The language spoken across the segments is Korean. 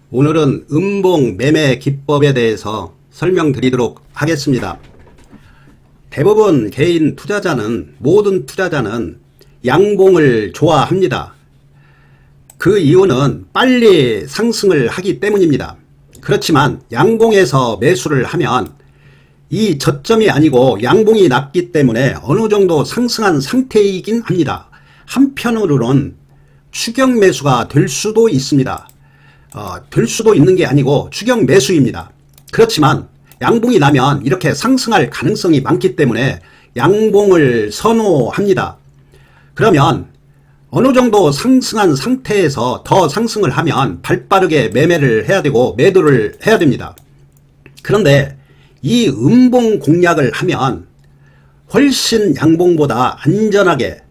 오늘은 음봉 매매 기법에 대해서 설명드리도록 하겠습니다. 대부분 개인 투자자는, 모든 투자자는 양봉을 좋아합니다. 그 이유는 빨리 상승을 하기 때문입니다. 그렇지만 양봉에서 매수를 하면 이 저점이 아니고 양봉이 났기 때문에 어느 정도 상승한 상태이긴 합니다. 한편으로는 추격 매수가 될 수도 있습니다. 될 수도 있는 게 아니고 추격 매수입니다. 그렇지만 양봉이 나면 이렇게 상승할 가능성이 많기 때문에 양봉을 선호합니다. 그러면 어느 정도 상승한 상태에서 더 상승을 하면 발빠르게 매매를 해야 되고 매도를 해야 됩니다. 그런데 이 음봉 공략을 하면 훨씬 양봉보다 안전하게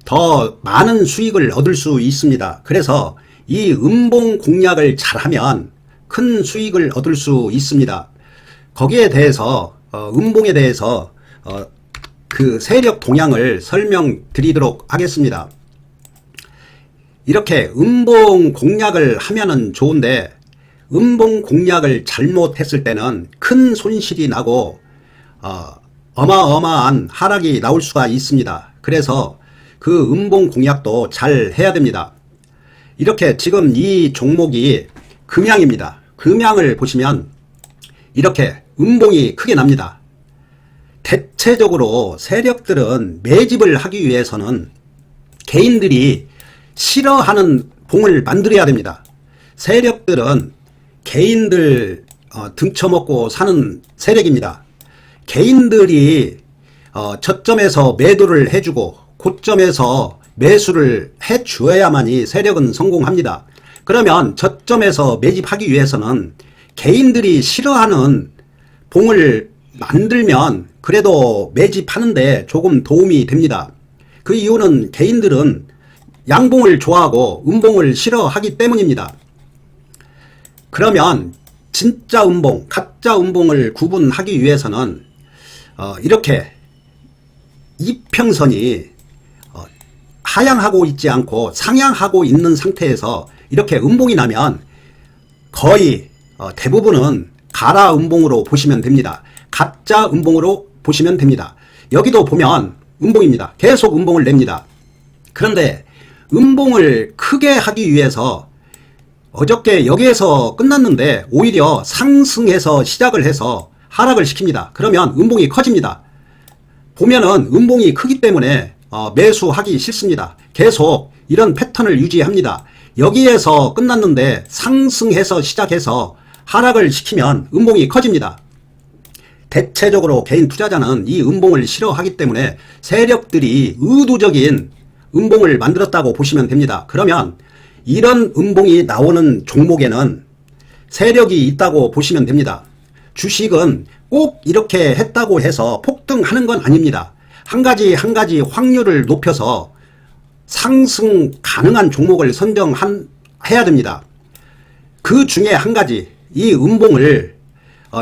더 많은 수익을 얻을 수 있습니다. 그래서 이 음봉 공략을 잘하면 큰 수익을 얻을 수 있습니다. 거기에 대해서 음봉에 대해서 그 세력 동향을 설명드리도록 하겠습니다. 이렇게 음봉 공략을 하면은 좋은데 음봉 공략을 잘못했을 때는 큰 손실이 나고 어마어마한 하락이 나올 수가 있습니다. 그래서 그 음봉 공략도 잘 해야 됩니다. 이렇게 지금 이 종목이 금양입니다. 금양을 보시면 이렇게 음봉이 크게 납니다. 대체적으로 세력들은 매집을 하기 위해서는 개인들이 싫어하는 봉을 만들어야 됩니다. 세력들은 개인들 등쳐먹고 사는 세력입니다. 개인들이 저점에서 매도를 해주고 고점에서 매수를 해주어야만이 세력은 성공합니다. 그러면 저점에서 매집하기 위해서는 개인들이 싫어하는 봉을 만들면 그래도 매집하는데 조금 도움이 됩니다. 그 이유는 개인들은 양봉을 좋아하고 음봉을 싫어하기 때문입니다. 그러면 진짜 음봉, 가짜 음봉을 구분하기 위해서는 이렇게 이평선이 하향하고 있지 않고 상향하고 있는 상태에서 이렇게 음봉이 나면 거의 대부분은 가라 음봉으로 보시면 됩니다. 가짜 음봉으로 보시면 됩니다. 여기도 보면 음봉입니다. 계속 음봉을 냅니다. 그런데 음봉을 크게 하기 위해서 어저께 여기에서 끝났는데 오히려 상승해서 시작을 해서 하락을 시킵니다. 그러면 음봉이 커집니다. 보면은 음봉이 크기 때문에 매수하기 싫습니다. 계속 이런 패턴을 유지합니다. 여기에서 끝났는데 상승해서 시작해서 하락을 시키면 음봉이 커집니다. 대체적으로 개인 투자자는 이 음봉을 싫어하기 때문에 세력들이 의도적인 음봉을 만들었다고 보시면 됩니다. 그러면 이런 음봉이 나오는 종목에는 세력이 있다고 보시면 됩니다. 주식은 꼭 이렇게 했다고 해서 폭등하는 건 아닙니다. 한 가지 확률을 높여서 상승 가능한 종목을 선정해야 됩니다. 그 중에 한 가지, 이 음봉을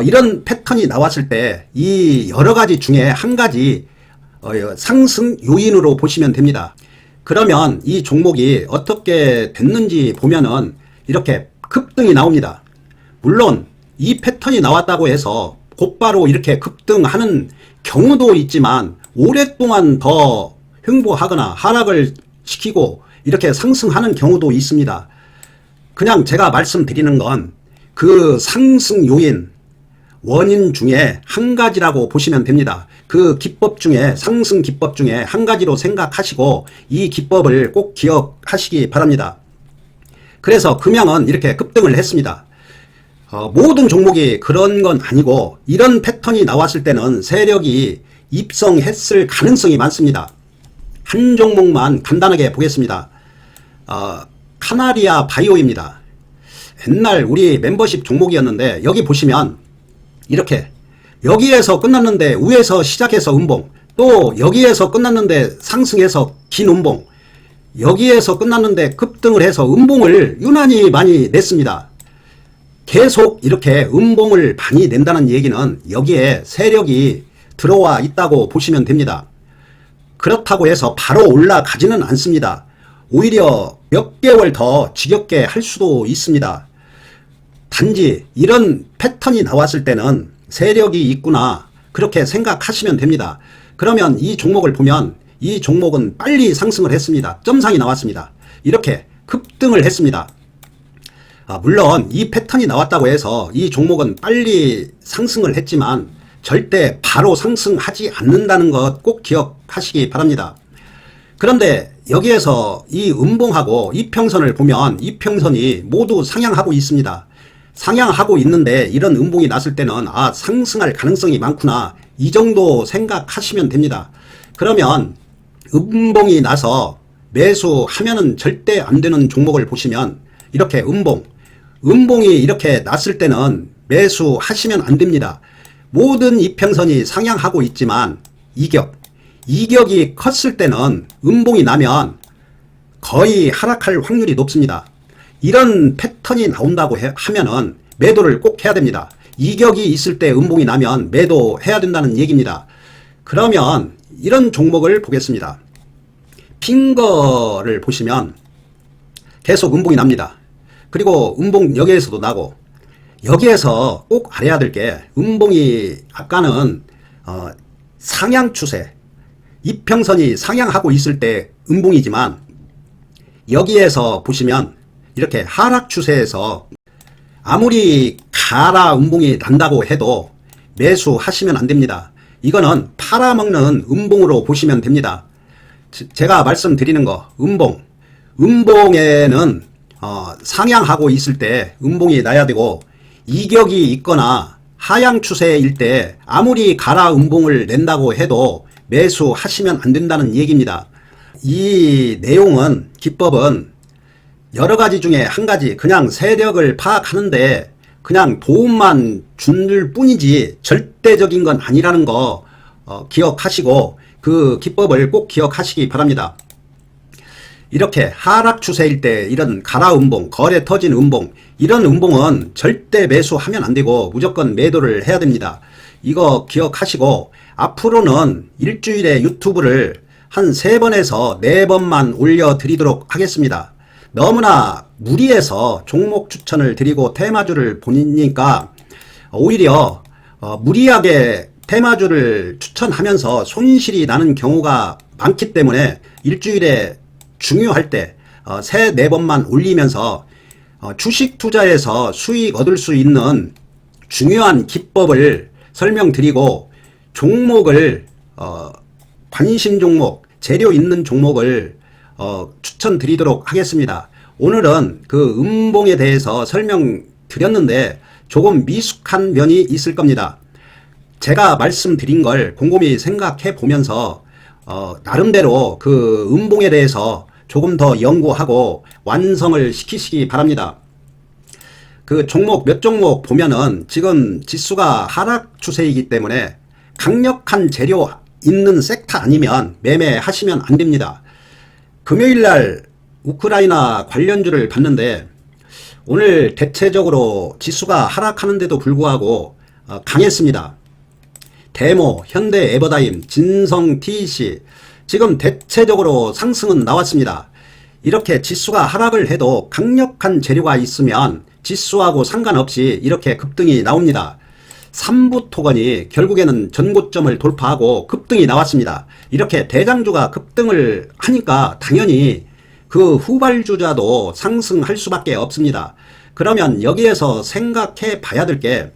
이런 패턴이 나왔을 때 이 여러 가지 중에 한 가지 상승 요인으로 보시면 됩니다. 그러면 이 종목이 어떻게 됐는지 보면은 이렇게 급등이 나옵니다. 물론 이 패턴이 나왔다고 해서 곧바로 이렇게 급등하는 경우도 있지만 오랫동안 더 횡보하거나 하락을 시키고 이렇게 상승하는 경우도 있습니다. 그냥 제가 말씀드리는 건 그 상승 요인, 원인 중에 한 가지라고 보시면 됩니다. 그 기법 중에, 상승 기법 중에 한 가지로 생각하시고 이 기법을 꼭 기억하시기 바랍니다. 그래서 금양은 이렇게 급등을 했습니다. 모든 종목이 그런 건 아니고 이런 패턴이 나왔을 때는 세력이 입성했을 가능성이 많습니다. 한 종목만 간단하게 보겠습니다. 카나리아 바이오입니다. 옛날 우리 멤버십 종목이었는데 여기 보시면 이렇게 여기에서 끝났는데 위에서 시작해서 음봉, 또 여기에서 끝났는데 상승해서 긴 음봉, 여기에서 끝났는데 급등을 해서 음봉을 유난히 많이 냈습니다. 계속 이렇게 음봉을 많이 낸다는 얘기는 여기에 세력이 들어와 있다고 보시면 됩니다. 그렇다고 해서 바로 올라가지는 않습니다. 오히려 몇 개월 더 지겹게 할 수도 있습니다. 단지 이런 패턴이 나왔을 때는 세력이 있구나 그렇게 생각하시면 됩니다. 그러면 이 종목을 보면 이 종목은 빨리 상승을 했습니다. 점상이 나왔습니다. 이렇게 급등을 했습니다. 물론 이 패턴이 나왔다고 해서 이 종목은 빨리 상승을 했지만 절대 바로 상승하지 않는다는 것 꼭 기억하시기 바랍니다. 그런데 여기에서 이 음봉하고 이평선을 보면 이평선이 모두 상향하고 있습니다. 상향하고 있는데 이런 음봉이 났을 때는 상승할 가능성이 많구나 이 정도 생각하시면 됩니다. 그러면 음봉이 나서 매수하면은 절대 안 되는 종목을 보시면 이렇게 음봉이 이렇게 났을 때는 매수하시면 안 됩니다. 모든 이평선이 상향하고 있지만 이격이 컸을 때는 음봉이 나면 거의 하락할 확률이 높습니다. 이런 패턴이 나온다고 하면은 매도를 꼭 해야 됩니다. 이격이 있을 때 음봉이 나면 매도해야 된다는 얘기입니다. 그러면 이런 종목을 보겠습니다. 핑거를 보시면 계속 음봉이 납니다. 그리고 음봉 여기에서도 나고 여기에서 꼭 알아야 될 게 음봉이 아까는 상향 추세 이평선이 상향하고 있을 때 음봉이지만 여기에서 보시면 이렇게 하락 추세에서 아무리 가라 음봉이 난다고 해도 매수하시면 안 됩니다. 이거는 팔아먹는 음봉으로 보시면 됩니다. 제가 말씀드리는 거 음봉에는 상향하고 있을 때 음봉이 나야 되고 이격이 있거나 하향 추세일 때 아무리 가라 음봉을 낸다고 해도 매수하시면 안 된다는 얘기입니다. 이 내용은 기법은 여러 가지 중에 한 가지 그냥 세력을 파악하는데 그냥 도움만 줄 뿐이지 절대적인 건 아니라는 거 기억하시고 그 기법을 꼭 기억하시기 바랍니다. 이렇게 하락 추세일 때 이런 가라 음봉, 거래 터진 음봉 이런 음봉은 절대 매수하면 안 되고 무조건 매도를 해야 됩니다. 이거 기억하시고 앞으로는 일주일에 유튜브를 한 3번에서 4번만 올려드리도록 하겠습니다. 너무나 무리해서 종목 추천을 드리고 테마주를 보니까 오히려 무리하게 테마주를 추천하면서 손실이 나는 경우가 많기 때문에 일주일에 중요할 때 3-4번만 올리면서 주식 투자에서 수익 얻을 수 있는 중요한 기법을 설명드리고 종목을 관심 종목, 재료 있는 종목을 추천드리도록 하겠습니다. 오늘은 그 음봉에 대해서 설명드렸는데 조금 미숙한 면이 있을 겁니다. 제가 말씀드린 걸 곰곰이 생각해 보면서 나름대로 그 음봉에 대해서 조금 더 연구하고 완성을 시키시기 바랍니다. 그 종목 몇 종목 보면은 지금 지수가 하락 추세이기 때문에 강력한 재료 있는 섹터 아니면 매매하시면 안 됩니다. 금요일날 우크라이나 관련주를 봤는데 오늘 대체적으로 지수가 하락하는데도 불구하고 강했습니다. 대모, 현대 에버다임, 진성 TEC 지금 대체적으로 상승은 나왔습니다. 이렇게 지수가 하락을 해도 강력한 재료가 있으면 지수하고 상관없이 이렇게 급등이 나옵니다. 삼부토건이 결국에는 전고점을 돌파하고 급등이 나왔습니다. 이렇게 대장주가 급등을 하니까 당연히 그 후발주자도 상승할 수밖에 없습니다. 그러면 여기에서 생각해 봐야 될 게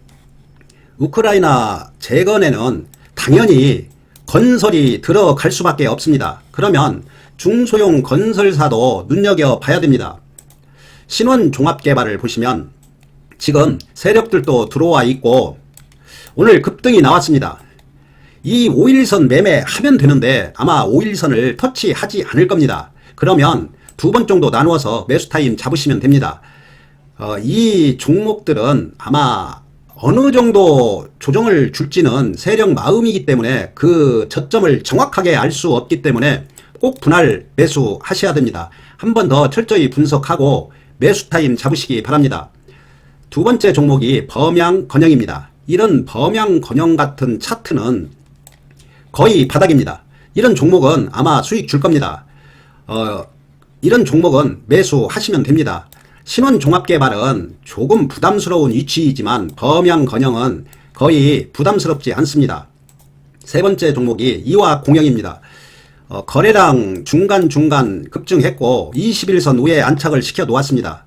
우크라이나 재건에는 당연히 건설이 들어갈 수밖에 없습니다. 그러면 중소형 건설사도 눈여겨봐야 됩니다. 신원종합개발을 보시면 지금 세력들도 들어와 있고 오늘 급등이 나왔습니다. 이 5일선 매매하면 되는데 아마 5일선을 터치하지 않을 겁니다. 그러면 2번 정도 나누어서 매수 타임 잡으시면 됩니다. 이 종목들은 아마 어느 정도 조정을 줄지는 세력 마음이기 때문에 그 저점을 정확하게 알 수 없기 때문에 꼭 분할 매수하셔야 됩니다. 한 번 더 철저히 분석하고 매수 타임 잡으시기 바랍니다. 두 번째 종목이 범양건영입니다. 이런 범양건영 같은 차트는 거의 바닥입니다. 이런 종목은 아마 수익 줄 겁니다. 이런 종목은 매수하시면 됩니다. 신원종합개발은 조금 부담스러운 위치이지만 범양건영은 거의 부담스럽지 않습니다. 세 번째 종목이 이화공영입니다. 거래량 중간중간 급증했고 21선 위에 안착을 시켜 놓았습니다.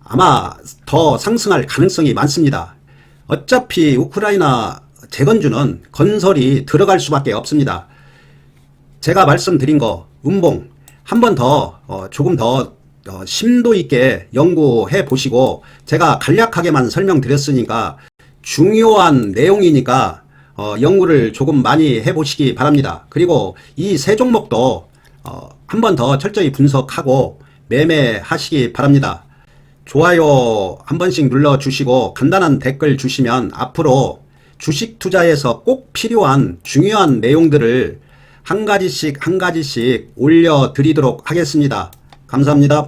아마 더 상승할 가능성이 많습니다. 어차피 우크라이나 재건주는 건설이 들어갈 수밖에 없습니다. 제가 말씀드린 거 음봉 한 번 더 조금 더 심도 있게 연구해 보시고, 제가 간략하게만 설명드렸으니까 중요한 내용이니까 연구를 조금 많이 해 보시기 바랍니다. 그리고 이 세 종목도 한 번 더 철저히 분석하고 매매하시기 바랍니다. 좋아요 한 번씩 눌러 주시고 간단한 댓글 주시면 앞으로 주식 투자에서 꼭 필요한 중요한 내용들을 한 가지씩 올려 드리도록 하겠습니다. 감사합니다.